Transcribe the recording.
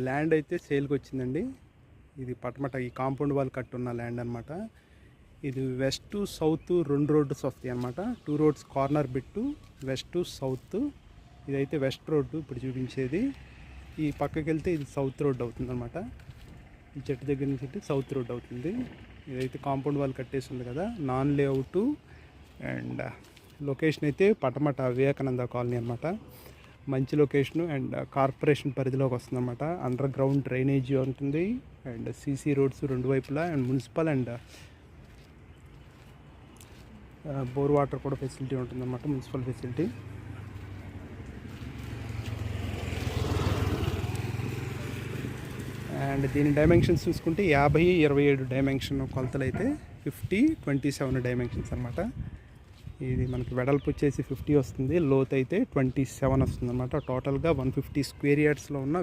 Land అయితే సేల్కి వచ్చిందండి. ఇది పటమట ఈ కాంపౌండ్ వాల్ కట్టున్న ల్యాండ్ అనమాట. ఇది వెస్ట్ టు సౌత్ 2 రోడ్స్ వస్తాయి అనమాట. 2 రోడ్స్ కార్నర్ బిట్టు వెస్ట్ టు సౌత్. ఇదైతే వెస్ట్ రోడ్డు ఇప్పుడు చూపించేది. ఈ పక్కకి వెళ్తే ఇది సౌత్ రోడ్ అవుతుంది అనమాట. ఈ చెట్టు దగ్గర నుంచి సౌత్ రోడ్ అవుతుంది. ఇదైతే కాంపౌండ్ వాల్ కట్టేసి ఉంది కదా, నాన్ లేఅవుట్. అండ్ లొకేషన్ అయితే పటమట వివేకానంద కాలనీ అనమాట. మంచి లొకేషను అండ్ కార్పొరేషన్ పరిధిలోకి వస్తుంది అనమాట. అండర్ గ్రౌండ్ డ్రైనేజీ ఉంటుంది అండ్ సీసీ రోడ్స్ 2 వైపులా and municipal and bore water కూడా ఫెసిలిటీ ఉంటుంది అనమాట, మున్సిపల్ ఫెసిలిటీ. అండ్ దీని డైమెన్షన్స్ చూసుకుంటే 50-27 డైమెన్షన్ కొలతలు అయితే 50-27 డైమెన్షన్స్ అనమాట. ఇది మనకి వెడల్పు వచ్చేసి 50 వస్తుంది, లోతు అయితే 27 వస్తుంది అనమాట. టోటల్గా 150 స్క్వేర్ యార్డ్స్లో ఉన్న